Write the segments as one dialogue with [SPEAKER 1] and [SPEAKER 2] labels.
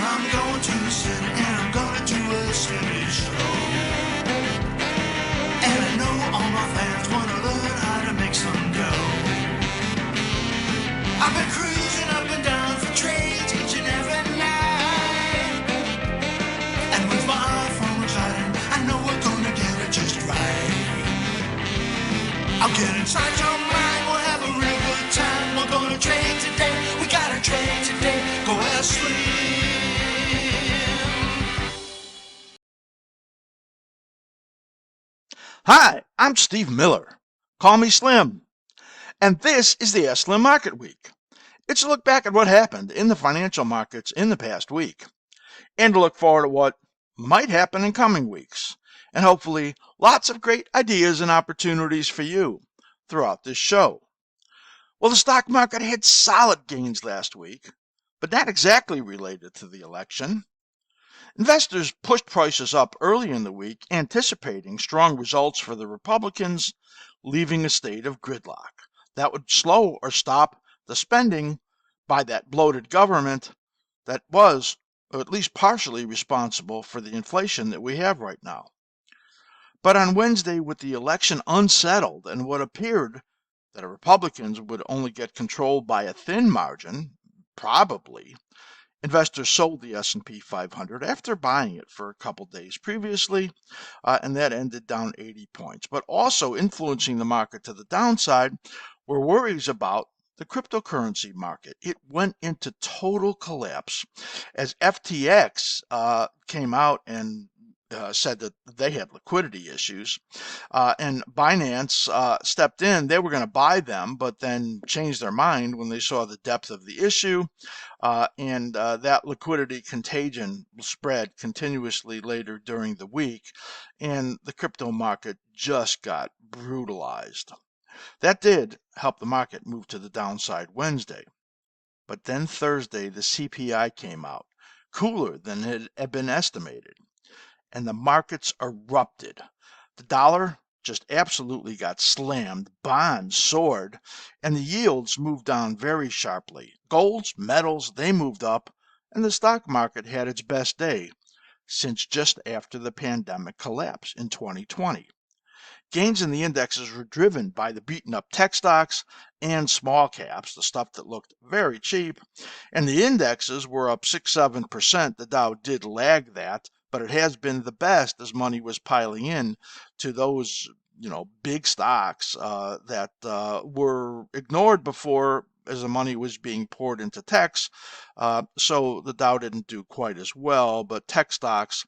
[SPEAKER 1] I'm going to the city and I'm gonna do a city show. And I know all my fans wanna learn how to make some dough. I've been cruising up and down for trades each and every night. And with my iPhone reclining, I know we're gonna get it just right. I'll get inside your mind, we'll have a real good time. We're gonna trade today, we gotta trade today. Go askSlim.
[SPEAKER 2] Hi, I'm Steve Miller. Call me Slim. And this is the askSlim Market Week. It's a look back at what happened in the financial markets in the past week, and to look forward at what might happen in coming weeks, and hopefully lots of great ideas and opportunities for you throughout this show. Well, the stock market had solid gains last week, but not exactly related to the election. Investors pushed prices up early in the week, anticipating strong results for the Republicans, leaving a state of gridlock that would slow or stop the spending by that bloated government that was, or at least partially, responsible for the inflation that we have right now. But on Wednesday, with the election unsettled and what appeared that the Republicans would only get control by a thin margin, probably, investors sold the S&P 500 after buying it for a couple days previously, and that ended down 80 points. But also influencing the market to the downside were worries about the cryptocurrency market. It went into total collapse as FTX came out and said that they had liquidity issues, and Binance stepped in. They were going to buy them, but then changed their mind when they saw the depth of the issue, and that liquidity contagion spread continuously later during the week, and the crypto market just got brutalized. That did help the market move to the downside Wednesday. But then Thursday, the CPI came out, cooler than it had been estimated, and the markets erupted. The dollar just absolutely got slammed, bonds soared, and the yields moved down very sharply. Golds, metals, they moved up, and the stock market had its best day since just after the pandemic collapse in 2020. Gains in the indexes were driven by the beaten up tech stocks and small caps, the stuff that looked very cheap, and the indexes were up 6-7%. The Dow did lag that, but it has been the best as money was piling in to those, big stocks that were ignored before as the money was being poured into techs. So the Dow didn't do quite as well, but tech stocks,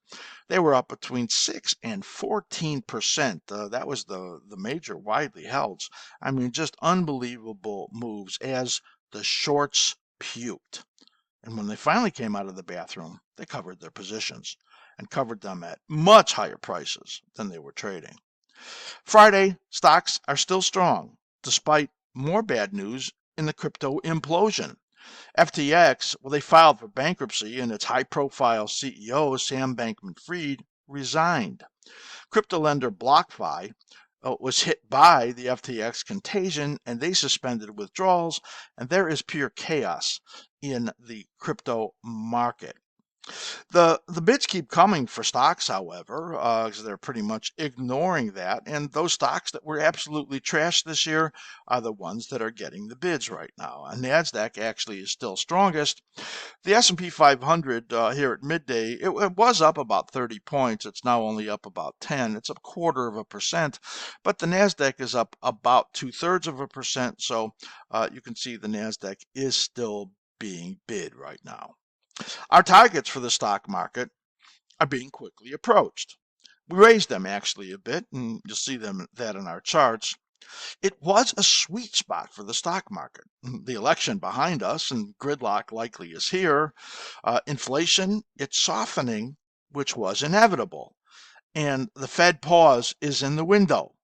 [SPEAKER 2] they were up between 6 and 14%. That was the major widely held. I mean, just unbelievable moves as the shorts puked. And when they finally came out of the bathroom, they covered their positions and covered them at much higher prices than they were trading. Friday, stocks are still strong, despite more bad news in the crypto implosion. FTX, well, they filed for bankruptcy, and its high-profile CEO, Sam Bankman-Fried, resigned. Crypto lender BlockFi was hit by the FTX contagion, and they suspended withdrawals, and there is pure chaos in the crypto market. The bids keep coming for stocks, however, because they're pretty much ignoring that. And those stocks that were absolutely trashed this year are the ones that are getting the bids right now. And NASDAQ actually is still strongest. The S&P 500 here at midday, it was up about 30 points. It's now only up about 10. It's up 0.25%. But the NASDAQ is up about 2/3%. So you can see the NASDAQ is still being bid right now. Our targets for the stock market are being quickly approached. We raised them actually a bit, and you'll see that in our charts. It was a sweet spot for the stock market. The election behind us, and gridlock likely is here. Inflation, it's softening, which was inevitable. And the Fed pause is in the window.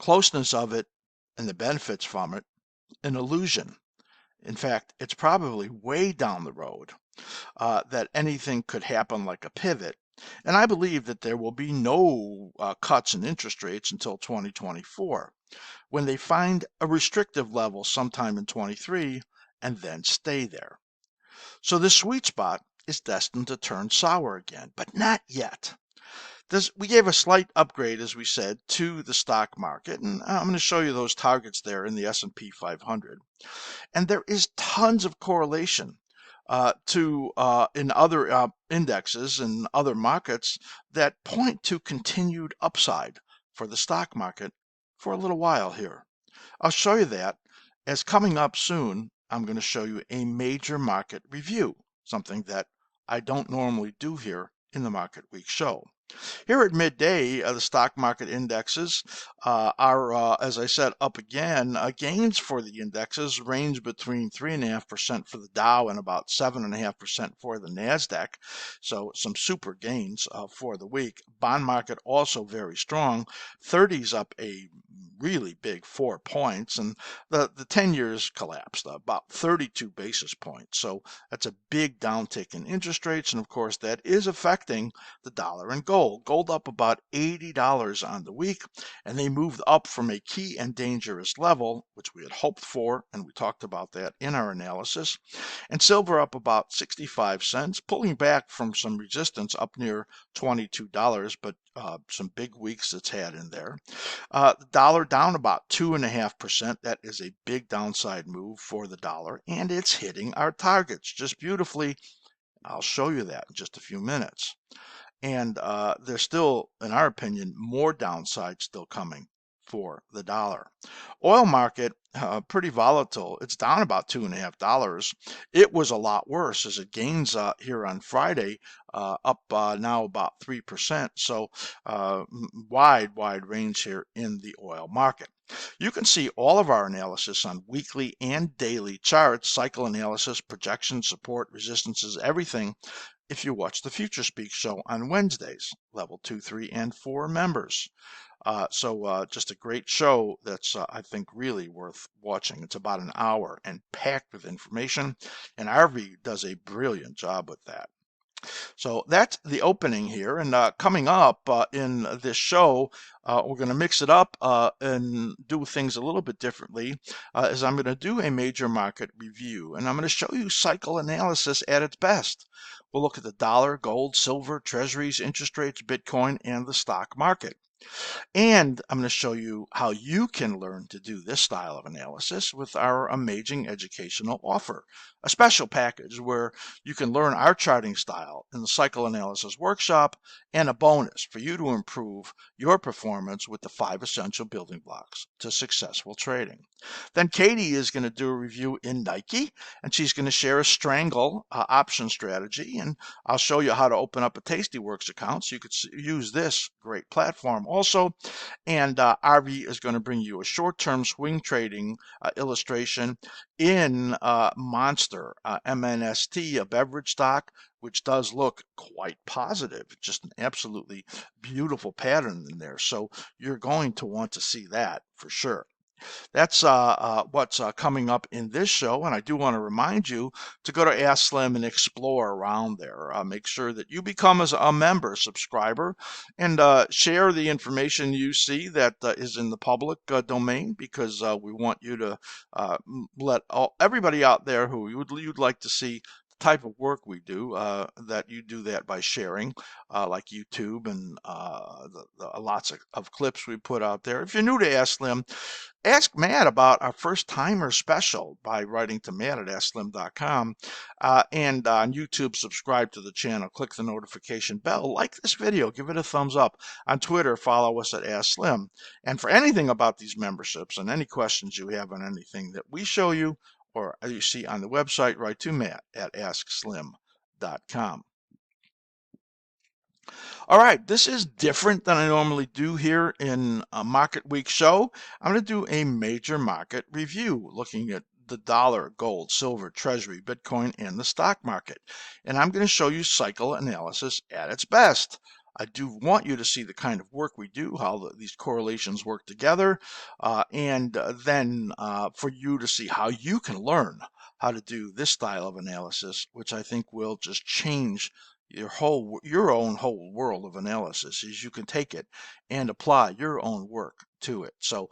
[SPEAKER 2] Closeness of it and the benefits from it, an illusion. In fact, it's probably way down the road that anything could happen like a pivot. And I believe that there will be no cuts in interest rates until 2024, when they find a restrictive level sometime in 23 and then stay there. So this sweet spot is destined to turn sour again, but not yet. We gave a slight upgrade, as we said, to the stock market, and I'm going to show you those targets there in the S&P 500. And there is tons of correlation in other indexes and other markets that point to continued upside for the stock market for a little while here. I'll show you that, as coming up soon, I'm going to show you a major market review, something that I don't normally do here in the Market Week show. Here at midday, the stock market indexes are, as I said, up again. Gains for the indexes range between 3.5% for the Dow and about 7.5% for the NASDAQ. So some super gains for the week. Bond market also very strong. 30's up a really big 4 points, and the 10 years collapsed about 32 basis points. So that's a big downtick in interest rates, and of course that is affecting the dollar and gold. Gold up about $80 on the week, and they moved up from a key and dangerous level, which we had hoped for, and we talked about that in our analysis. And silver up about 65 cents, pulling back from some resistance up near $22, but some big weeks it's had in there. The dollar down about 2.5%. That is a big downside move for the dollar, and it's hitting our targets just beautifully. I'll show you that in just a few minutes. And there's still, in our opinion, more downside still coming for the dollar. Oil market, pretty volatile. It's down about $2.50. It was a lot worse as it gains here on Friday, up now about 3%. So wide range here in the oil market. You can see all of our analysis on weekly and daily charts, cycle analysis, projections, support, resistances, everything, if you watch the Future Speak show on Wednesdays, level 2, 3, and 4 members. So just a great show that's, I think, really worth watching. It's about an hour and packed with information, and Arvi does a brilliant job with that. So that's the opening here, and coming up in this show, we're going to mix it up and do things a little bit differently, as I'm going to do a major market review, and I'm going to show you cycle analysis at its best. We'll look at the dollar, gold, silver, treasuries, interest rates, Bitcoin, and the stock market. And I'm going to show you how you can learn to do this style of analysis with our amazing educational offer, a special package where you can learn our charting style in the cycle analysis workshop, and a bonus for you to improve your performance with the 5 essential building blocks to successful trading. Then Katie is going to do a review in Nike, and she's going to share a strangle option strategy, and I'll show you how to open up a Tastyworks account so you could use this great platform also. And Arvi is going to bring you a short-term swing trading illustration in Monster, MNST, a beverage stock, which does look quite positive. Just an absolutely beautiful pattern in there. So you're going to want to see that for sure. That's what's coming up in this show, and I do want to remind you to go to askSlim and explore around there. Make sure that you become as a member, subscriber, and share the information you see that is in the public domain, because we want you to let everybody out there who you'd like to see type of work we do, that you do that by sharing, like YouTube and lots of clips we put out there. If you're new to askSlim, ask Matt about our first timer special by writing to Matt at askSlim.com, and on YouTube, subscribe to the channel, click the notification bell, like this video, give it a thumbs up. On Twitter, follow us at askSlim. And for anything about these memberships and any questions you have on anything that we show you or you see on the website, write to Matt at askSlim.com. All right, this is different than I normally do here in a Market Week show. I'm going to do a major market review looking at the dollar, gold, silver, treasury, Bitcoin, and the stock market. And I'm going to show you cycle analysis at its best. I do want you to see the kind of work we do, how these correlations work together, and then for you to see how you can learn how to do this style of analysis, which I think will just change your own whole world of analysis, as you can take it and apply your own work to it. So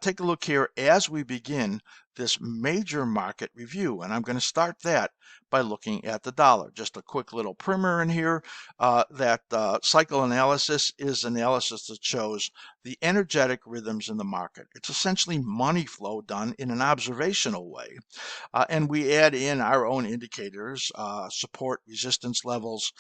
[SPEAKER 2] take a look here as we begin this major market review. And I'm going to start that by looking at the dollar. Just a quick little primer in here. That cycle analysis is analysis that shows the energetic rhythms in the market. It's essentially money flow done in an observational way. And we add in our own indicators, support, resistance levels,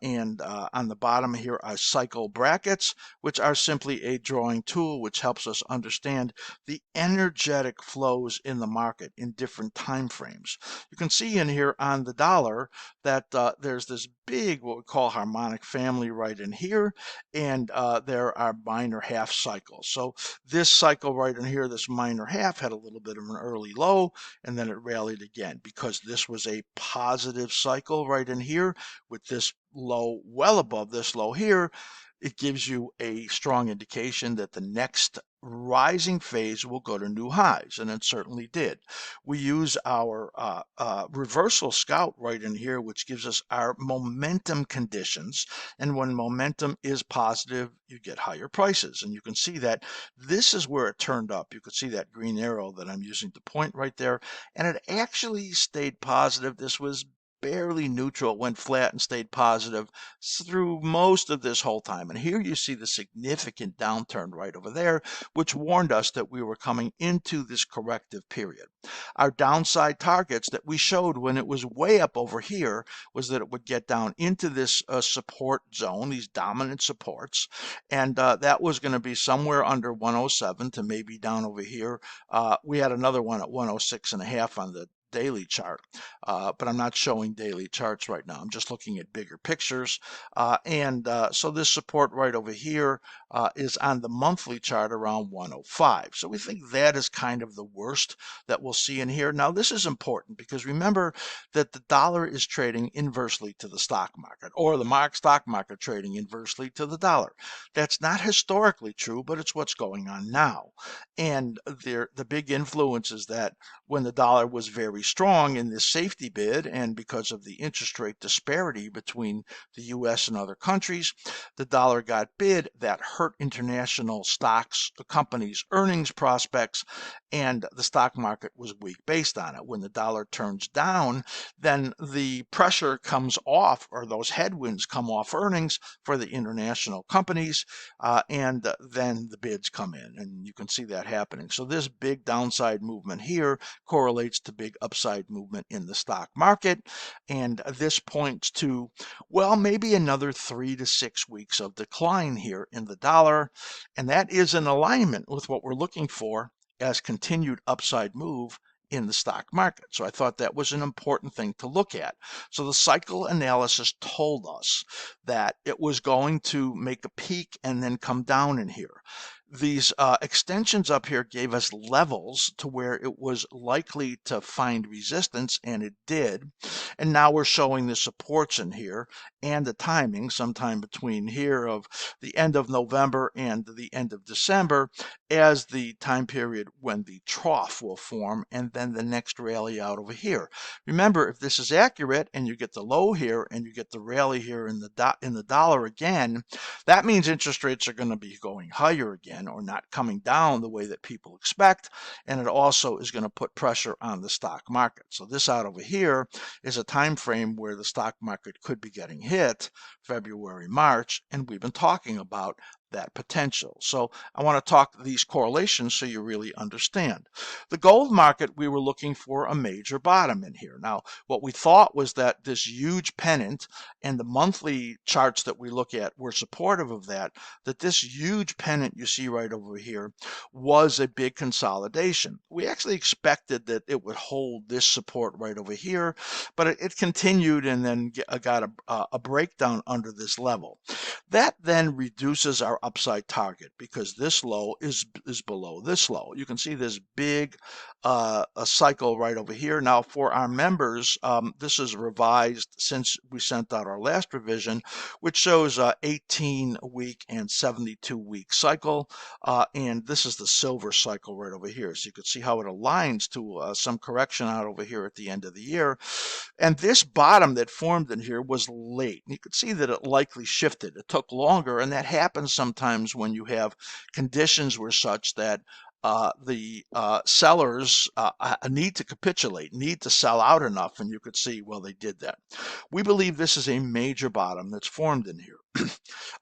[SPEAKER 2] and on the bottom here are cycle brackets, which are simply a drawing tool which helps us understand the energetic flows in the market in different time frames. You can see in here on the dollar that there's this big, what we call harmonic family right in here, and there are minor half cycles. So this cycle right in here, this minor half, had a little bit of an early low, and then it rallied again because this was a positive cycle right in here with this low well above this low here. It gives you a strong indication that the next rising phase will go to new highs, and it certainly did. We use our reversal scout right in here, which gives us our momentum conditions, and when momentum is positive, you get higher prices, and you can see that this is where it turned up. You could see that green arrow that I'm using to point right there, and it actually stayed positive. This was barely neutral. It went flat and stayed positive through most of this whole time. And here you see the significant downturn right over there, which warned us that we were coming into this corrective period. Our downside targets that we showed when it was way up over here was that it would get down into this support zone, these dominant supports, and that was going to be somewhere under 107 to maybe down over here. We had another one at 106.5 on the daily chart, but I'm not showing daily charts right now. I'm just looking at bigger pictures. So this support right over here is on the monthly chart around 105. So we think that is kind of the worst that we'll see in here. Now, this is important because remember that the dollar is trading inversely to the stock market, or the stock market trading inversely to the dollar. That's not historically true, but it's what's going on now. And the big influence is that when the dollar was very strong in this safety bid, and because of the interest rate disparity between the U.S. and other countries, the dollar got bid. That hurt international stocks, the companies' earnings prospects, and the stock market was weak based on it. When the dollar turns down, then the pressure comes off, or those headwinds come off earnings for the international companies, and then the bids come in, and you can see that happening. So this big downside movement here correlates to big upside movement in the stock market, and this points to, well, maybe another 3 to 6 weeks of decline here in the dollar, and that is in alignment with what we're looking for as continued upside move in the stock market. So I thought that was an important thing to look at. So the cycle analysis told us that it was going to make a peak and then come down in here. These extensions up here gave us levels to where it was likely to find resistance, and it did. And now we're showing the supports in here and the timing sometime between here of the end of November and the end of December as the time period when the trough will form, and then the next rally out over here. Remember, if this is accurate and you get the low here and you get the rally here in the dollar again, that means interest rates are going to be going higher again, or not coming down the way that people expect, and it also is going to put pressure on the stock market. So this out over here is a time frame where the stock market could be getting hit, February, March, and we've been talking about that potential. So I want to talk these correlations so you really understand. The gold market, we were looking for a major bottom in here. Now, what we thought was that this huge pennant, and the monthly charts that we look at were supportive of that this huge pennant you see right over here was a big consolidation. We actually expected that it would hold this support right over here, but it continued and then got a breakdown under this level. That then reduces our upside target because this low is below this low. You can see this big a cycle right over here. Now for our members, this is revised since we sent out our last revision, which shows 18-week and 72-week cycle, and this is the silver cycle right over here. So you can see how it aligns to some correction out over here at the end of the year. And this bottom that formed in here was late. You could see that it likely shifted. It took longer, and that happens sometimes when you have conditions were such that the sellers need to capitulate, need to sell out enough, and you could see, well, they did that. We believe this is a major bottom that's formed in here.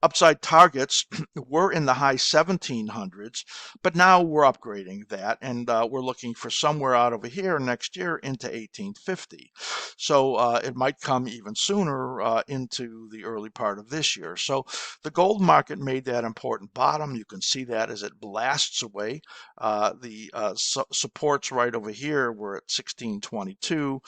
[SPEAKER 2] Upside targets were in the high 1700s, but now we're upgrading that, and we're looking for somewhere out over here next year into 1850. So it might come even sooner into the early part of this year. So the gold market made that important bottom. You can see that as it blasts away. The supports right over here were at 1622.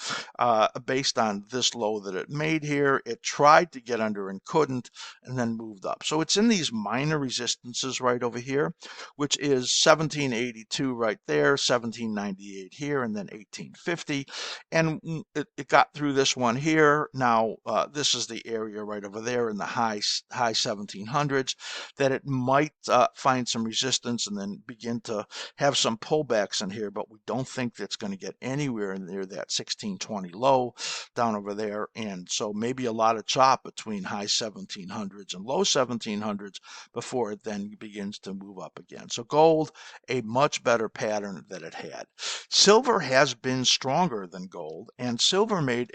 [SPEAKER 2] Based on this low that it made here, it tried to get under and couldn't, and then moved up. So it's in these minor resistances right over here, which is 1782 right there, 1798 here, and then 1850. And it got through this one here. Now this is the area right over there in the high 1700s that it might find some resistance and then begin to have some pullbacks in here, but we don't think that's going to get anywhere near that 1620 low down over there. And so maybe a lot of chop between high 1700s and low 1700s before it then begins to move up again. So gold, a much better pattern that it had. Silver has been stronger than gold, and silver made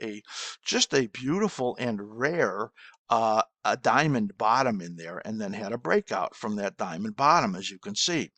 [SPEAKER 2] just a beautiful and rare a diamond bottom in there, and then had a breakout from that diamond bottom, as you can see.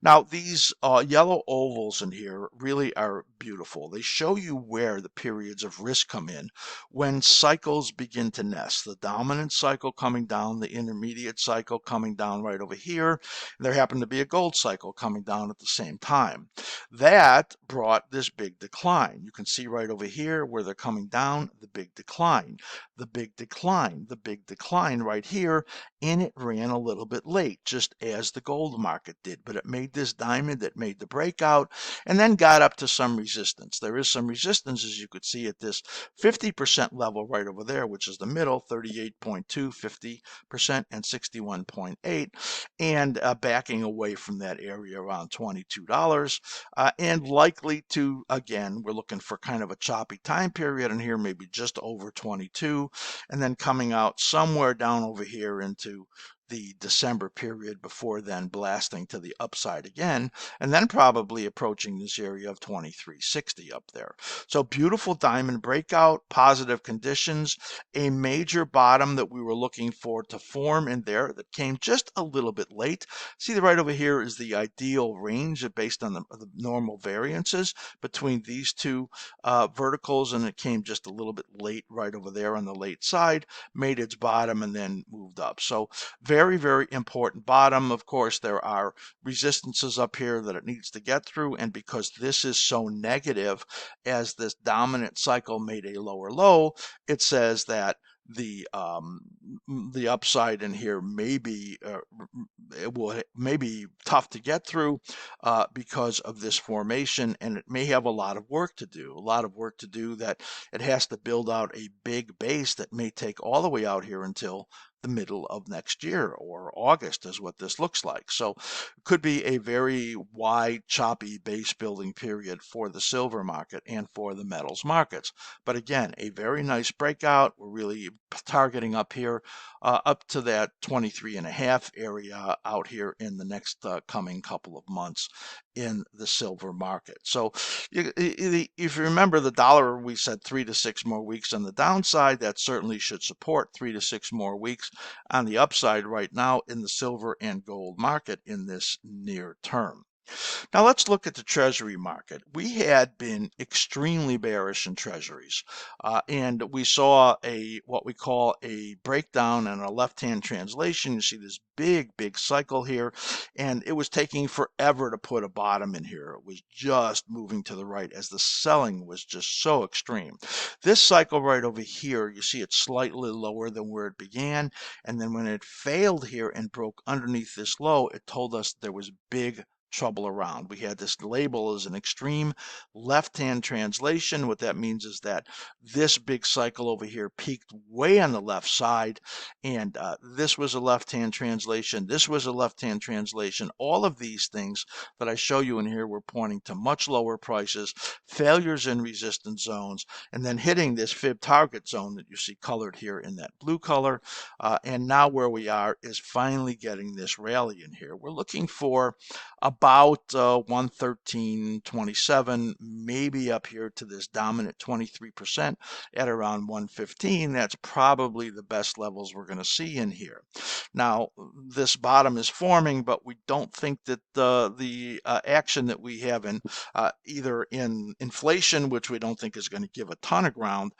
[SPEAKER 2] Now these yellow ovals in here really are beautiful. They show you where the periods of risk come in when cycles begin to nest. The dominant cycle coming down, the intermediate cycle coming down right over here. There happened to be a gold cycle coming down at the same time. That brought this big decline. You can see right over here where they're coming down, the big decline, the big decline, the big decline right here, and it ran a little bit late, just as the gold market did, but it made this diamond that made the breakout and then got up to some resistance. There is some resistance, as you could see, at this 50% level right over there, which is the middle, 38.2, 50%, and 61.8, and backing away from that area around $22, and likely to, again, we're looking for kind of a choppy time period in here, maybe just over 22, and then coming out somewhere down over here into the December period before then blasting to the upside again, and then probably approaching this area of 2360 up there. So beautiful diamond breakout, positive conditions, a major bottom that we were looking for to form in there that came just a little bit late. See, the right over here is the ideal range based on the normal variances between these two verticals, and it came just a little bit late right over there on the late side, made its bottom, and then moved up. So very, very important bottom. Of course, there are resistances up here that it needs to get through, and because this is so negative, as this dominant cycle made a lower low, it says that the upside in here may be tough to get through because of this formation, and it may have a lot of work to do. That it has to build out a big base that may take all the way out here until the middle of next year, or August is what this looks like. So it could be a very wide, choppy base building period for the silver market and for the metals markets. But again, a very nice breakout. We're really targeting up here, up to that 23.5 area out here in the next coming couple of months in the silver market. So if you remember the dollar, we said 3 to 6 more weeks on the downside. That certainly should support 3 to 6 more weeks on the upside right now in the silver and gold market in this near term. Now let's look at the Treasury market. We had been extremely bearish in Treasuries, and we saw what we call a breakdown and a left-hand translation. You see this big cycle here, and it was taking forever to put a bottom in here. It was just moving to the right as the selling was just so extreme. This cycle right over here, you see it's slightly lower than where it began, and then when it failed here and broke underneath this low, it told us there was big trouble around. We had this label as an extreme left-hand translation. What that means is that this big cycle over here peaked way on the left side, and this was a left-hand translation. This was a left-hand translation. All of these things that I show you in here were pointing to much lower prices, failures in resistance zones, and then hitting this fib target zone that you see colored here in that blue color. And now where we are is finally getting this rally in here. We're looking for a about 113.27, maybe up here to this dominant 23% at around 115. That's probably the best levels we're going to see in here. Now, this bottom is forming, but we don't think that the action that we have in either in inflation, which we don't think is going to give a ton of ground,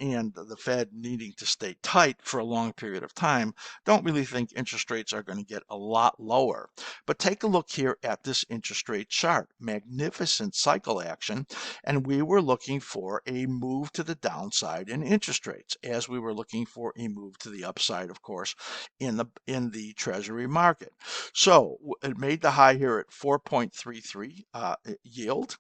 [SPEAKER 2] and the Fed needing to stay tight for a long period of time, don't really think interest rates are going to get a lot lower. But take a look here at this interest rate chart. Magnificent cycle action, and we were looking for a move to the downside in interest rates, as we were looking for a move to the upside, of course, in the Treasury market. So it made the high here at 4.33 yield,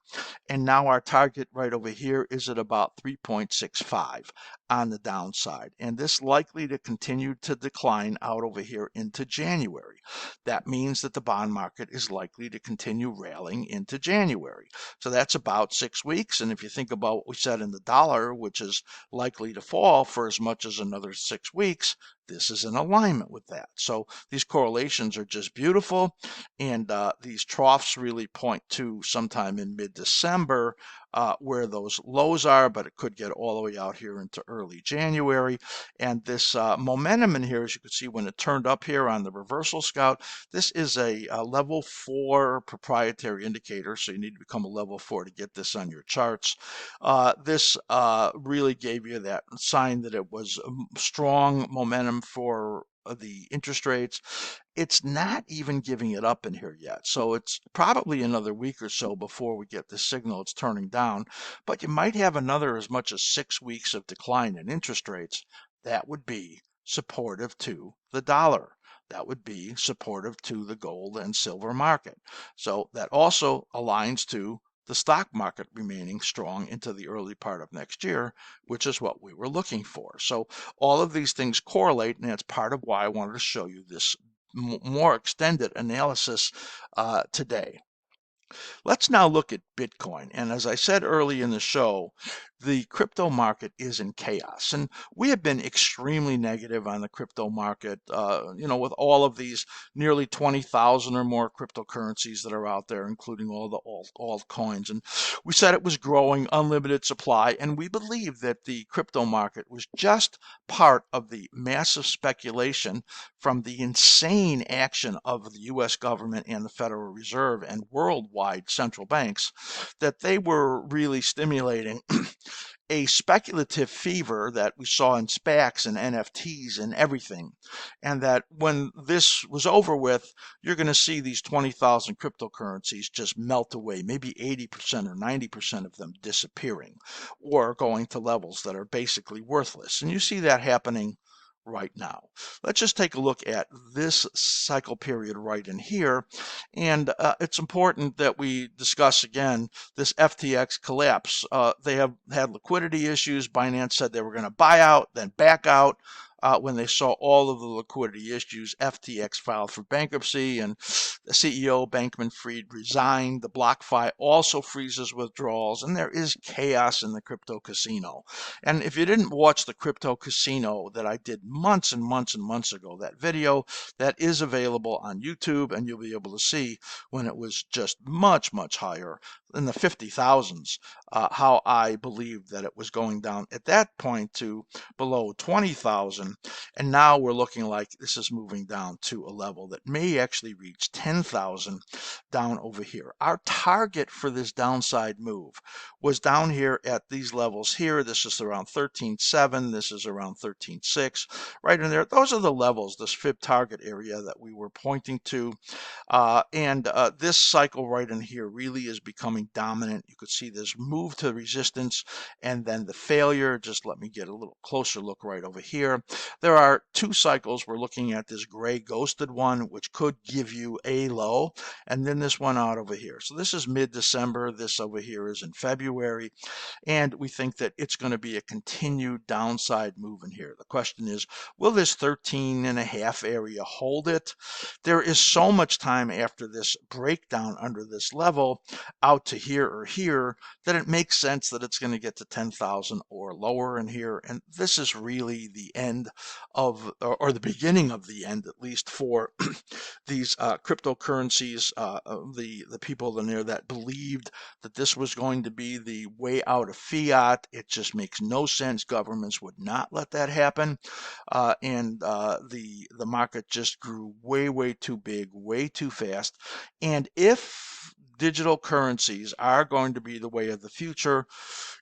[SPEAKER 2] and now our target right over here is at about 3.65 on the downside, and this likely to continue to decline out over here into January. That means that the bond market is likely to continue rallying into January. So that's about 6 weeks, and if you think about what we said in the dollar, which is likely to fall for as much as another 6 weeks, this is in alignment with that. So these correlations are just beautiful, and these troughs really point to sometime in mid-December where those lows are, but it could get all the way out here into early January. And this momentum in here, as you can see when it turned up here on the reversal scout, this is a level 4 proprietary indicator, so you need to become a level 4 to get this on your charts. This really gave you that sign that it was strong momentum for the interest rates. It's not even giving it up in here yet, so it's probably another week or so before we get the signal it's turning down, but you might have another as much as 6 weeks of decline in interest rates. That would be supportive to the dollar. That would be supportive to the gold and silver market. So that also aligns to the stock market remaining strong into the early part of next year, which is what we were looking for. So all of these things correlate, and that's part of why I wanted to show you this more extended analysis today. Let's now look at Bitcoin. And as I said early in the show, the crypto market is in chaos. And we have been extremely negative on the crypto market, with all of these nearly 20,000 or more cryptocurrencies that are out there, including all the altcoins. And we said it was growing, unlimited supply. And we believe that the crypto market was just part of the massive speculation from the insane action of the U.S. government and the Federal Reserve and worldwide central banks, that they were really stimulating a speculative fever that we saw in SPACs and NFTs and everything. And that when this was over with, you're going to see these 20,000 cryptocurrencies just melt away, maybe 80% or 90% of them disappearing or going to levels that are basically worthless. And you see that happening right now. Let's just take a look at this cycle period right in here. And it's important that we discuss again this FTX collapse. They have had liquidity issues. Binance said they were going to buy out, then back out. When they saw all of the liquidity issues, FTX filed for bankruptcy, and the CEO, Bankman-Fried, resigned. The BlockFi also freezes withdrawals, and there is chaos in the crypto casino. And if you didn't watch the crypto casino that I did months and months and months ago, that video, that is available on YouTube, and you'll be able to see when it was just much, much higher in the 50,000s, how I believed that it was going down at that point to below 20,000. And now we're looking like this is moving down to a level that may actually reach 10,000 down over here. Our target for this downside move was down here at these levels here. This is around 13.7. This is around 13.6. Right in there. Those are the levels, this fib target area that we were pointing to. This cycle right in here really is becoming dominant. You could see this move to resistance and then the failure. Just let me get a little closer look right over here. There are two cycles. We're looking at this gray ghosted one, which could give you a low, and then this one out over here. So this is mid-December. This over here is in February, and we think that it's going to be a continued downside move in here. The question is, will this 13.5 area hold it? There is so much time after this breakdown under this level out to here or here that it makes sense that it's going to get to 10,000 or lower in here, and this is really the end end of, or the beginning of the end, at least for these cryptocurrencies. The people in there that believed that this was going to be the way out of fiat. It just makes no sense. Governments would not let that happen, and the market just grew way too big, way too fast. And if digital currencies are going to be the way of the future,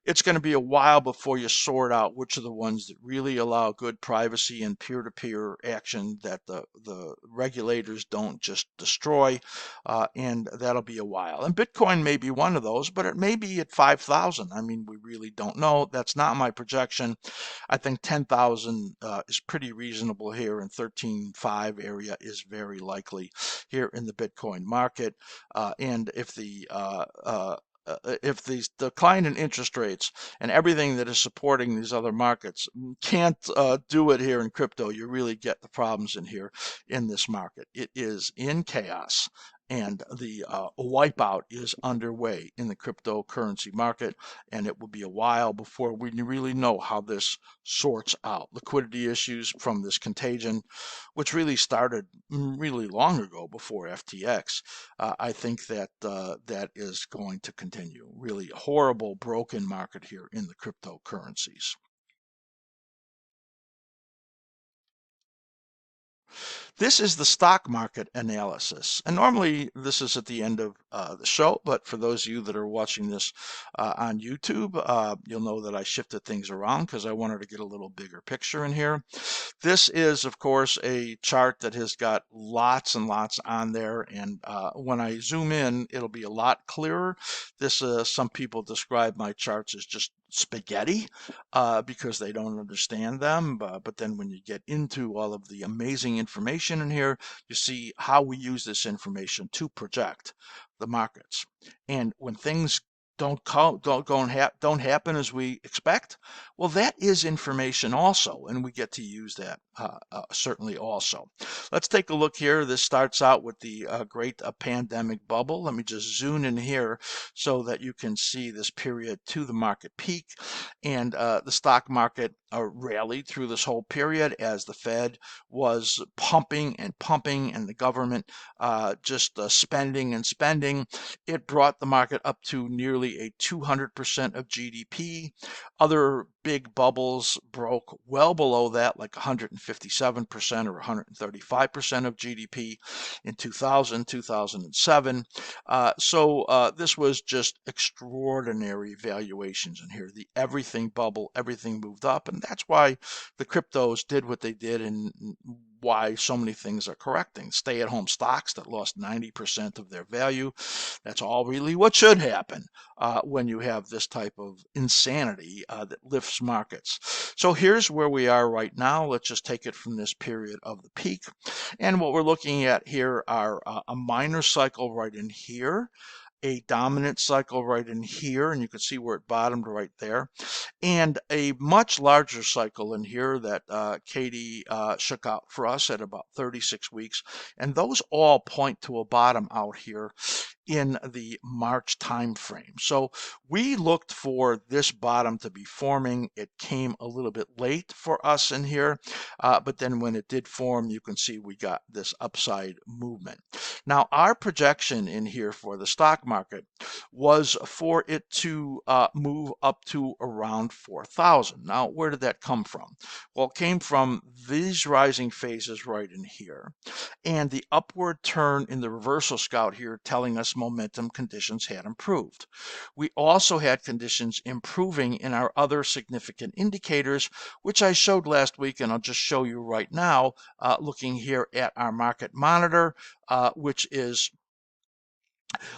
[SPEAKER 2] it's going to be a while before you sort out which are the ones that really allow good privacy and peer-to-peer action that the regulators don't just destroy, and that'll be a while. And Bitcoin may be one of those, but it may be at 5,000. I mean, we really don't know. That's not my projection. I think 10,000 is pretty reasonable here, and 13.5 area is very likely here in the Bitcoin market. And if the decline in interest rates and everything that is supporting these other markets can't do it here in crypto, you really get the problems in here in this market. It is in chaos, and the wipeout is underway in the cryptocurrency market, and it will be a while before we really know how this sorts out. Liquidity issues from this contagion, which really started really long ago before FTX, I think that that is going to continue. Really horrible, broken market here in the cryptocurrencies. This is the stock market analysis. And normally this is at the end of the show, but for those of you that are watching this on YouTube, you'll know that I shifted things around because I wanted to get a little bigger picture in here. This is, of course, a chart that has got lots and lots on there, and when I zoom in, it'll be a lot clearer. This, some people describe my charts as just spaghetti because they don't understand them, but then when you get into all of the amazing information in here, you see how we use this information to project the markets. And when things don't happen as we expect, well, that is information also, and we get to use that certainly also. Let's take a look here. This starts out with the great pandemic bubble. Let me just zoom in here so that you can see this period to the market peak, and the stock market rallied through this whole period as the Fed was pumping and pumping, and the government just spending and spending. It brought the market up to nearly a 200% of GDP. Other big bubbles broke well below that, like 157% or 135% of GDP in 2000, 2007. So this was just extraordinary valuations in here. The everything bubble, everything moved up, and that's why the cryptos did what they did, and why so many things are correcting. Stay-at-home stocks that lost 90% of their value. That's all really what should happen when you have this type of insanity that lifts markets. So here's where we are right now. Let's just take it from this period of the peak. And what we're looking at here are a minor cycle right in here, a dominant cycle right in here, and you can see where it bottomed right there, and a much larger cycle in here that Katie shook out for us at about 36 weeks. And those all point to a bottom out here in the March time frame. So we looked for this bottom to be forming. It came a little bit late for us in here, but then when it did form, you can see we got this upside movement. Now, our projection in here for the stock market was for it to move up to around 4,000. Now, where did that come from? Well, it came from these rising phases right in here, and the upward turn in the reversal scout here telling us momentum conditions had improved. We also had conditions improving in our other significant indicators, which I showed last week, and I'll just show you right now, looking here at our market monitor, which is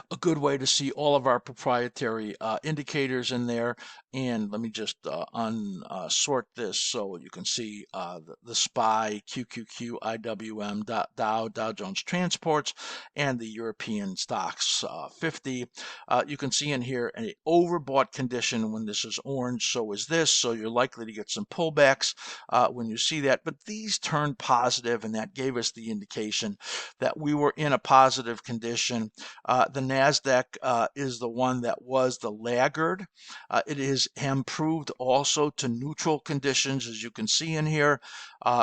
[SPEAKER 2] a good way to see all of our proprietary indicators in there. And let me just unsort this so you can see the SPY, QQQ, IWM, Dow Jones Transports, and the European Stocks 50. You can see in here an overbought condition when this is orange, so is this. So you're likely to get some pullbacks when you see that. But these turned positive, and that gave us the indication that we were in a positive condition. The NASDAQ is the one that was the laggard. It is improved also to neutral conditions, as you can see in here,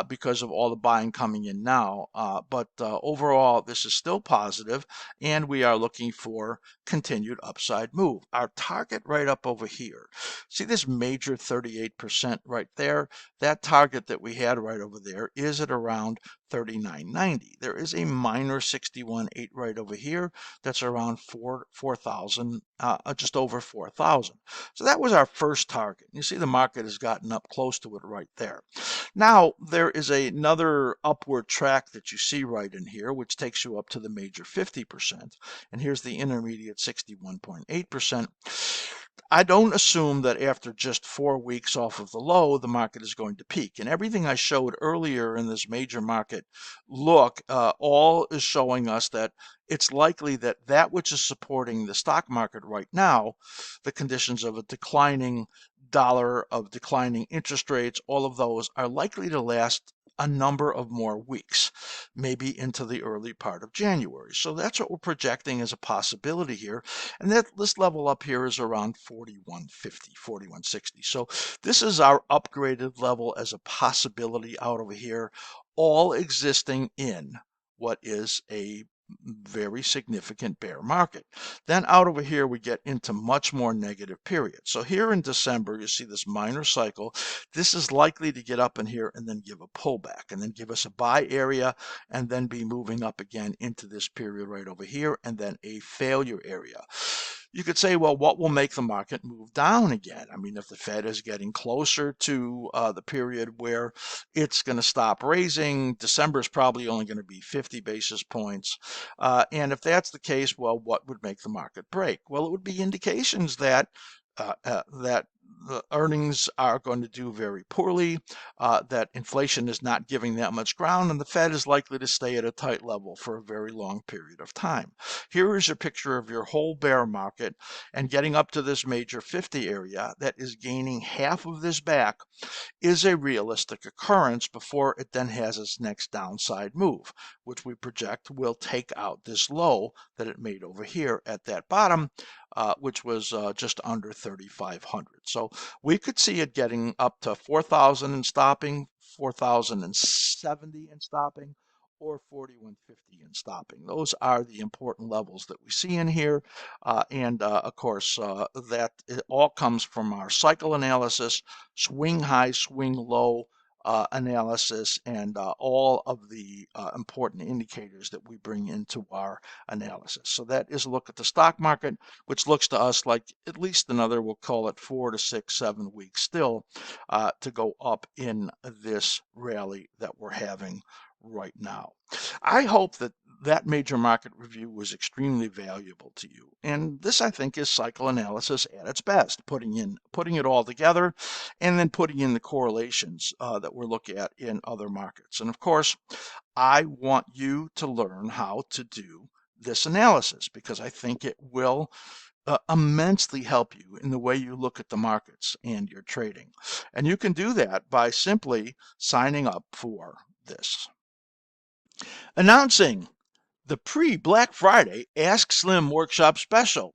[SPEAKER 2] because of all the buying coming in now. But overall, this is still positive, and we are looking for continued upside move. Our target right up over here. See this major 38% right there? That target that we had right over there is at around 39.90. There is a minor 61.8 right over here. That's around 4,000, just over 4,000. So that was our first target. You see the market has gotten up close to it right there. Now there is another upward track that you see right in here, which takes you up to the major 50%. And here's the intermediate 61.8%. I don't assume that after just 4 weeks off of the low, the market is going to peak. And everything I showed earlier in this major market look, all is showing us that it's likely that that which is supporting the stock market right now, the conditions of a declining dollar, of declining interest rates, all of those are likely to last a number of more weeks, maybe into the early part of January. So that's what we're projecting as a possibility here. And that this level up here is around 41.50, 41.60. So this is our upgraded level as a possibility out over here, all existing in what is a very significant bear market. Then out over here, we get into much more negative periods. So here in December, you see this minor cycle. This is likely to get up in here and then give a pullback and then give us a buy area and then be moving up again into this period right over here and then a failure area. You could say, well, what will make the market move down again? I mean, if the Fed is getting closer to the period where it's going to stop raising, December is probably only going to be 50 basis points. And if that's the case, well, what would make the market break? Well, it would be indications that that the earnings are going to do very poorly, that inflation is not giving that much ground, and the Fed is likely to stay at a tight level for a very long period of time. Here is a picture of your whole bear market, and getting up to this major 50 area that is gaining half of this back is a realistic occurrence before it then has its next downside move, which we project will take out this low that it made over here at that bottom, which was just under 3,500. So we could see it getting up to 4,000 and stopping, 4,070 and stopping, or 4150 and stopping. Those are the important levels that we see in here. And of course, that it all comes from our cycle analysis, swing high, swing low analysis, and all of the important indicators that we bring into our analysis. So that is a look at the stock market, which looks to us like at least another, we'll call it 4 to 6, 7 weeks still to go up in this rally that we're having right now. I hope that that major market review was extremely valuable to you. And this, I think, is cycle analysis at its best, putting it all together and then putting in the correlations that we're looking at in other markets. And of course, I want you to learn how to do this analysis because I think it will immensely help you in the way you look at the markets and your trading. And you can do that by simply signing up for this. Announcing the pre-Black Friday askSlim Workshop Special.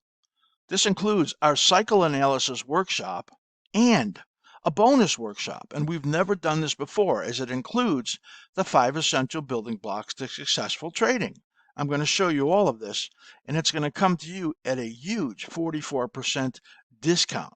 [SPEAKER 2] This includes our cycle analysis workshop and a bonus workshop, and we've never done this before as it includes the 5 essential building blocks to successful trading. I'm going to show you all of this, and it's going to come to you at a huge 44% discount.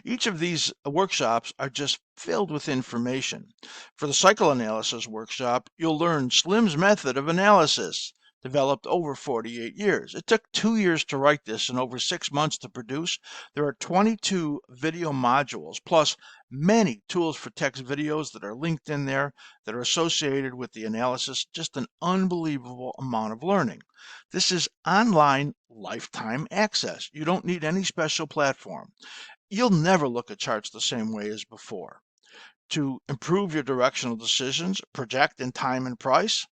[SPEAKER 2] Each of these workshops are just filled with information. For the cycle analysis workshop, you'll learn Slim's method of analysis, developed over 48 years. It took 2 years to write this and over 6 months to produce. There are 22 video modules, plus many tools for text videos that are linked in there that are associated with the analysis. Just an unbelievable amount of learning. This is online lifetime access. You don't need any special platform. You'll never look at charts the same way as before. To improve your directional decisions, project in time and price,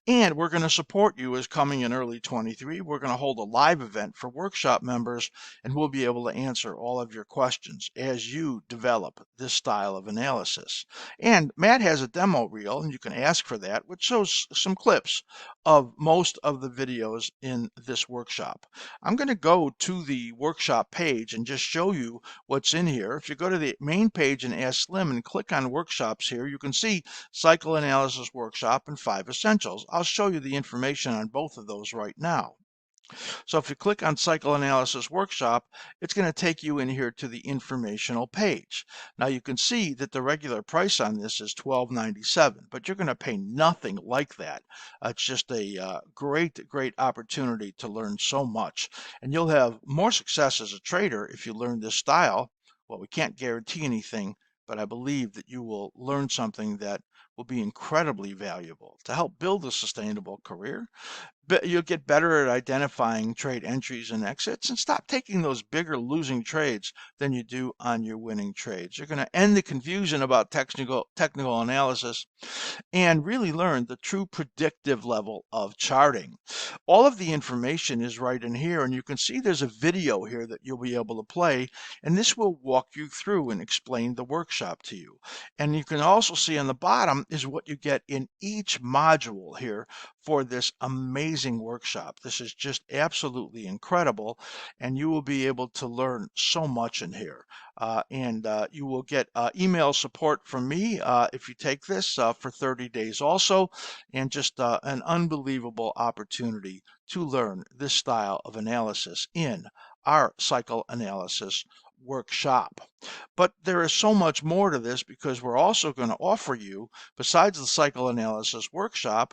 [SPEAKER 2] And we're going to support you as coming in early 23. We're going to hold a live event for workshop members, and we'll be able to answer all of your questions as you develop this style of analysis. And Matt has a demo reel, and you can ask for that, which shows some clips of most of the videos in this workshop. I'm going to go to the workshop page and just show you what's in here. If you go to the main page in askSlim and click on workshops here, you can see Cycle Analysis Workshop and 5 Essentials. I'll show you the information on both of those right now. So if you click on Cycle Analysis Workshop, it's going to take you in here to the informational page. Now you can see that the regular price on this is $12.97, but you're going to pay nothing like that. It's just a great opportunity to learn so much. And you'll have more success as a trader if you learn this style. Well, we can't guarantee anything, but I believe that you will learn something that will be incredibly valuable to help build a sustainable career. But you'll get better at identifying trade entries and exits and stop taking those bigger losing trades than you do on your winning trades. You're going to end the confusion about technical analysis and really learn the true predictive level of charting. All of the information is right in here, and you can see there's a video here that you'll be able to play, and this will walk you through and explain the workshop to you. And you can also see on the bottom is what you get in each module here for this amazing workshop. This is just absolutely incredible, and you will be able to learn so much in here. And you will get email support from me if you take this for 30 days also, and just an unbelievable opportunity to learn this style of analysis in our cycle analysis workshop. But there is so much more to this because we're also going to offer you, besides the cycle analysis workshop,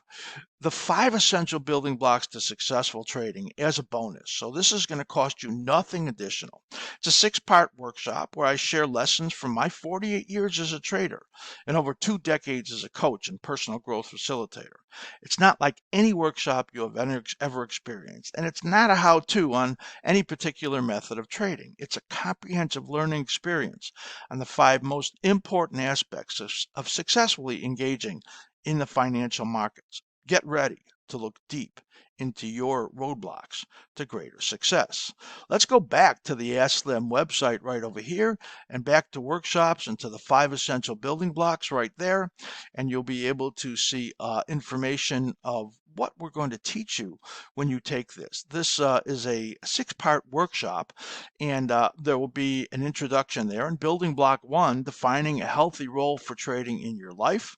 [SPEAKER 2] the 5 essential building blocks to successful trading as a bonus. So this is going to cost you nothing additional. It's a 6-part workshop where I share lessons from my 48 years as a trader and over 2 decades as a coach and personal growth facilitator. It's not like any workshop you have ever experienced, and it's not a how-to on any particular method of trading. It's a comprehensive learning experience on the 5 most important aspects of successfully engaging in the financial markets. Get ready to look deep into your roadblocks to greater success. Let's go back to the askSlim website right over here and back to workshops and to the 5 essential building blocks right there. And you'll be able to see information of what we're going to teach you when you take this. This is a 6-part workshop, and there will be an introduction there. And building block 1, defining a healthy role for trading in your life.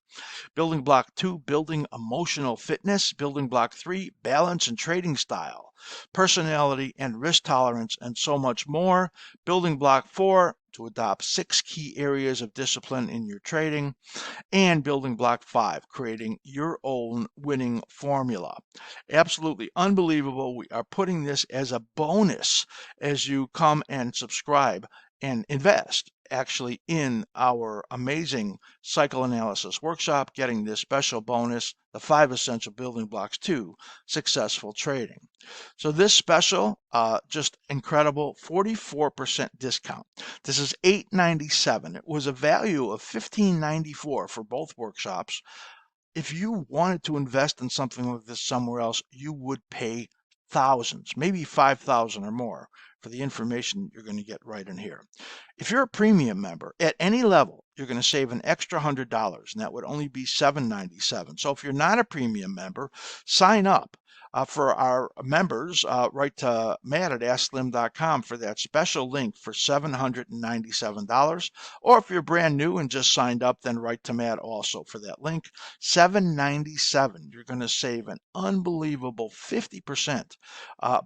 [SPEAKER 2] Building block 2, building emotional fitness. Building block 3, balance and trading style, personality and risk tolerance, and so much more. Building block 4, to adopt 6 key areas of discipline in your trading. And building block 5, creating your own winning formula. Absolutely unbelievable. We are putting this as a bonus as you come and subscribe and invest actually in our amazing cycle analysis workshop, getting this special bonus, the 5 essential building blocks to successful trading. So this special, just incredible, 44% discount. This is $8.97. It was a value of $15.94 for both workshops. If you wanted to invest in something like this somewhere else, you would pay thousands, maybe 5,000 or more for the information you're going to get right in here. If you're a premium member at any level, you're going to save an extra $100, and that would only be $7.97. So if you're not a premium member, sign up. For our members, write to Matt at askSlim.com for that special link for $797. Or if you're brand new and just signed up, then write to Matt also for that link, $797. You're going to save an unbelievable 50%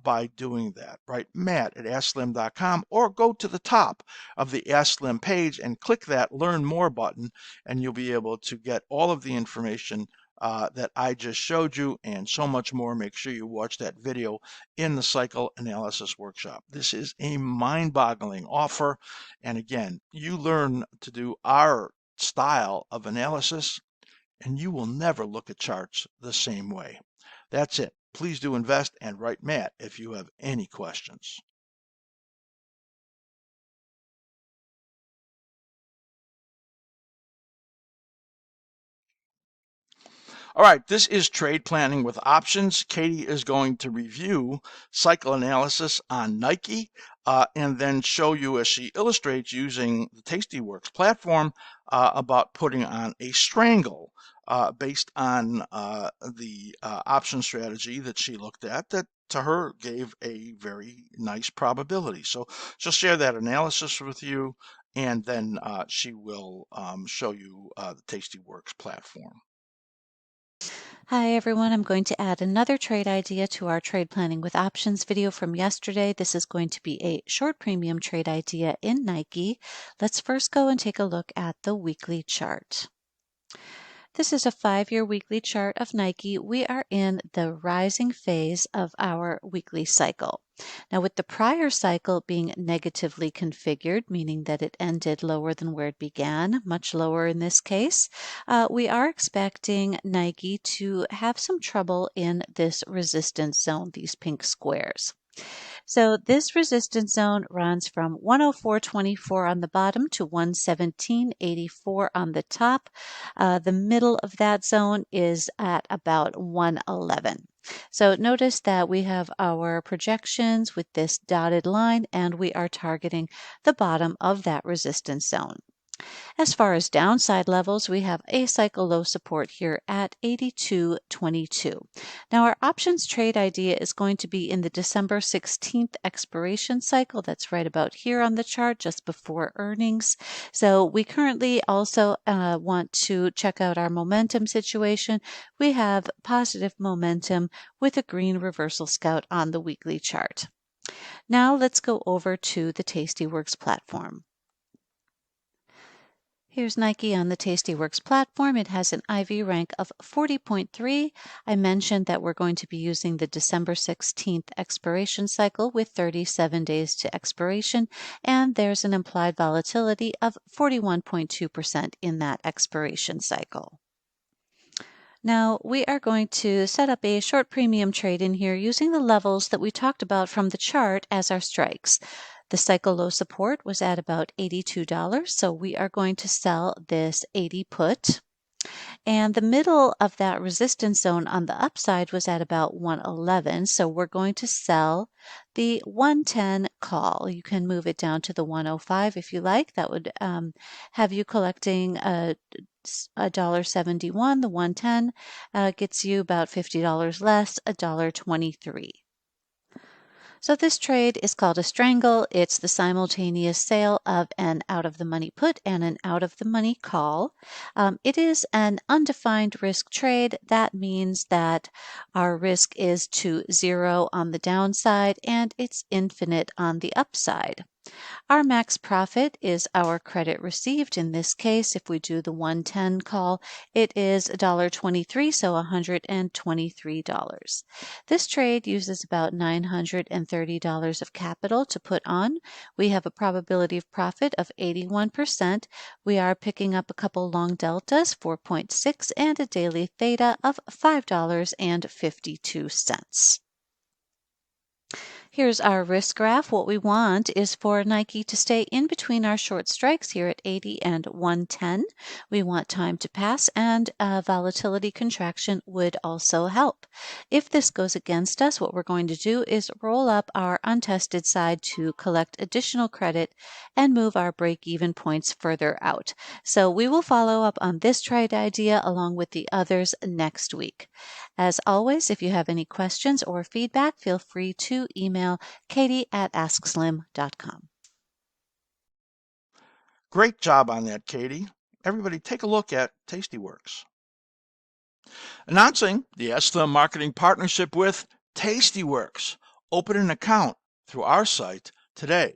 [SPEAKER 2] by doing that. Right, Matt at askSlim.com, or go to the top of the askSlim page and click that Learn More button, and you'll be able to get all of the information that I just showed you and so much more. Make sure you watch that video in the cycle analysis workshop. This is a mind-boggling offer. And again, you learn to do our style of analysis and you will never look at charts the same way. That's it. Please do invest and write Matt if you have any questions. All right, this is trade planning with options. Katie is going to review cycle analysis on Nike and then show you, as she illustrates using the Tastyworks platform, about putting on a strangle based on the option strategy that she looked at that to her gave a very nice probability. So she'll share that analysis with you, and then she will show you the Tastyworks platform.
[SPEAKER 3] Hi everyone, I'm going to add another trade idea to our trade planning with options video from yesterday. This is going to be a short premium trade idea in Nike. Let's first go and take a look at the weekly chart. This is a 5-year weekly chart of Nike. We are in the rising phase of our weekly cycle. Now, with the prior cycle being negatively configured, meaning that it ended lower than where it began, much lower in this case, we are expecting Nike to have some trouble in this resistance zone, these pink squares. So this resistance zone runs from 104.24 on the bottom to 117.84 on the top. The middle of that zone is at about 111. So notice that we have our projections with this dotted line, and we are targeting the bottom of that resistance zone. As far as downside levels, we have a cycle low support here at 82.22. Now our options trade idea is going to be in the December 16th expiration cycle. That's right about here on the chart, just before earnings. So we currently also want to check out our momentum situation. We have positive momentum with a green reversal scout on the weekly chart. Now let's go over to the Tastyworks platform. Here's Nike on the Tastyworks platform. It has an IV rank of 40.3. I mentioned that we're going to be using the December 16th expiration cycle with 37 days to expiration, and there's an implied volatility of 41.2% in that expiration cycle. Now we are going to set up a short premium trade in here using the levels that we talked about from the chart as our strikes. The cycle low support was at about $82, so we are going to sell this 80 put. And the middle of that resistance zone on the upside was at about 111, so we're going to sell the 110 call. You can move it down to the 105 if you like. That would have you collecting $1.71. The 110 gets you about $50 less, $1.23. So this trade is called a strangle. It's the simultaneous sale of an out-of-the-money put and an out-of-the-money call. It is an undefined risk trade. That means that our risk is to 0 on the downside and it's infinite on the upside. Our max profit is our credit received. In this case, if we do the 110 call, it is $1.23, so $123. This trade uses about $930 of capital to put on. We have a probability of profit of 81%. We are picking up a couple long deltas, 4.6, and a daily theta of $5.52. Here's our risk graph. What we want is for Nike to stay in between our short strikes here at 80 and 110. We want time to pass, and volatility contraction would also help. If this goes against us, what we're going to do is roll up our untested side to collect additional credit and move our break-even points further out. So we will follow up on this trade idea along with the others next week. As always, if you have any questions or feedback, feel free to email Katie at askSlim.com.
[SPEAKER 2] Great job on that, Katie. Everybody take a look at Tastyworks. Announcing the askSlim marketing partnership with Tastyworks. Open an account through our site today.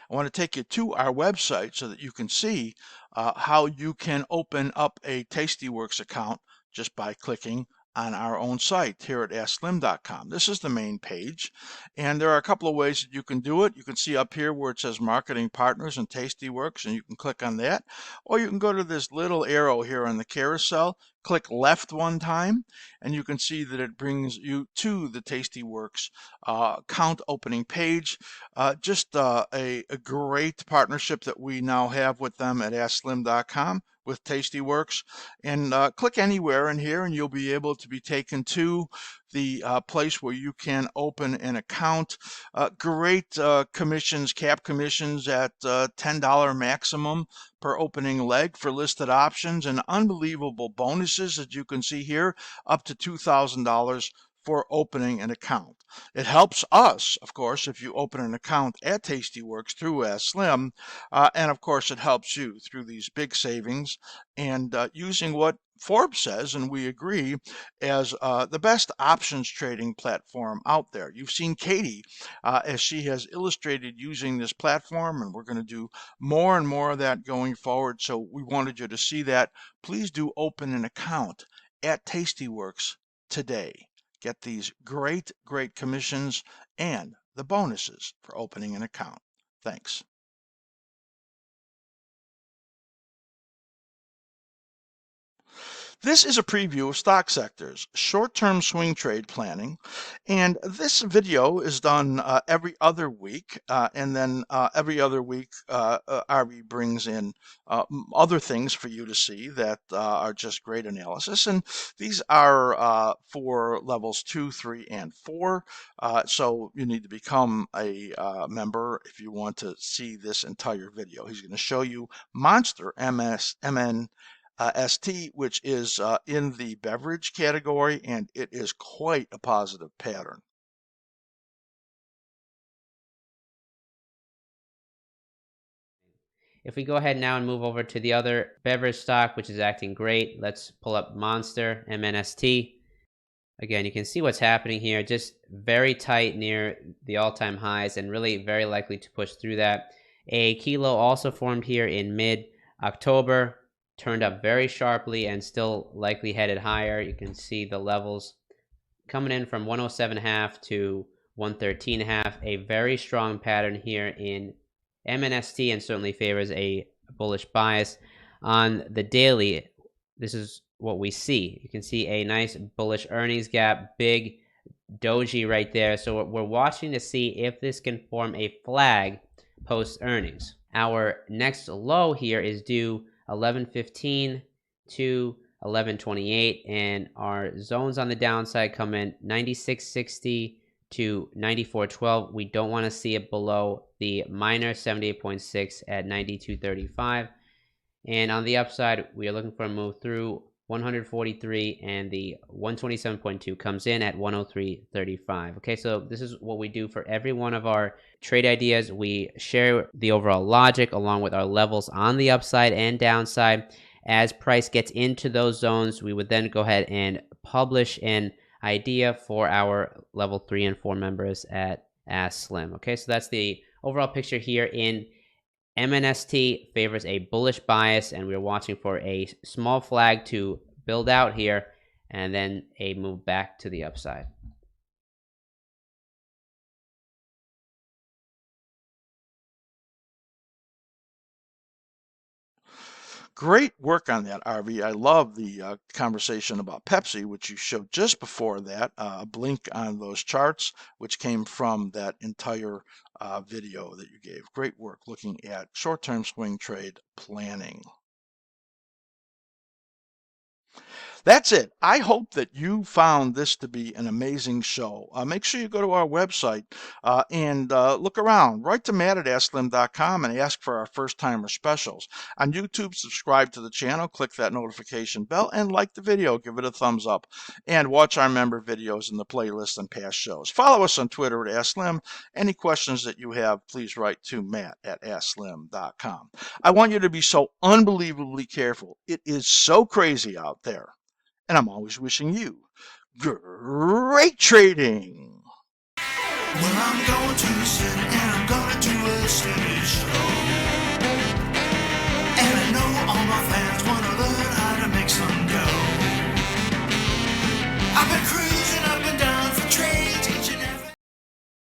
[SPEAKER 2] I want to take you to our website so that you can see how you can open up a Tastyworks account just by clicking on our own site here at askSlim.com. This is the main page, and there are a couple of ways that you can do it. You can see up here where it says Marketing Partners and Tastyworks, and you can click on that, or you can go to this little arrow here on the carousel, click left one time, and you can see that it brings you to the Tastyworks account opening page. Just a great partnership that we now have with them at askSlim.com. with Tastyworks, and click anywhere in here and you'll be able to be taken to the place where you can open an account. Great commissions, cap commissions at $10 maximum per opening leg for listed options, and unbelievable bonuses that you can see here, up to $2,000 for opening an account. It helps us, of course, if you open an account at Tastyworks through askSlim, and of course it helps you through these big savings and using what Forbes says, and we agree, as the best options trading platform out there. You've seen Katie as she has illustrated using this platform, and we're going to do more and more of that going forward. So we wanted you to see that. Please do open an account at Tastyworks today. Get these great commissions and the bonuses for opening an account. Thanks. This is a preview of stock sectors, short-term swing trade planning, and this video is done every other week, and then every other week RV brings in other things for you to see that are just great analysis, and these are for levels 2, 3, and 4, so you need to become a member if you want to see this entire video. He's going to show you Monster MN ST, which is in the beverage category, and it is quite a positive pattern.
[SPEAKER 4] If we go ahead now and move over to the other beverage stock, which is acting great, let's pull up Monster MNST. Again, you can see what's happening here, just very tight near the all-time highs and really very likely to push through that. A key low also formed here in mid-October, turned up very sharply and still likely headed higher. You can see the levels coming in from 107.5 to 113.5. A very strong pattern here in MNST and certainly favors a bullish bias. On the daily, this is what we see. You can see a nice bullish earnings gap, big doji right there. So we're watching to see if this can form a flag post earnings. Our next low here is due 11.15 to 11.28, and our zones on the downside come in 96.60 to 94.12. We don't want to see it below the minor 78.6 at 92.35. And on the upside, we are looking for a move through 143, and the 127.2 comes in at 103.35. Okay, so this is what we do for every one of our trade ideas. We share the overall logic along with our levels on the upside and downside. As price gets into those zones, we would then go ahead and publish an idea for our level 3 and 4 members at askSlim. Okay, so that's the overall picture here. In MNST favors a bullish bias, and we're watching for a small flag to build out here and then a move back to the upside.
[SPEAKER 2] Great work on that, RV. I love the conversation about Pepsi, which you showed just before that, a blink on those charts, which came from that entire video that you gave. Great work looking at short-term swing trade planning. That's it. I hope that you found this to be an amazing show. Make sure you go to our website and look around. Write to Matt at askSlim.com and ask for our first-timer specials. On YouTube, subscribe to the channel, click that notification bell, and like the video. Give it a thumbs up. And watch our member videos in the playlist and past shows. Follow us on Twitter at askSlim. Any questions that you have, please write to Matt at askSlim.com. I want you to be so unbelievably careful. It is so crazy out there. And I'm always wishing you great trading.
[SPEAKER 1] Well, I'm going to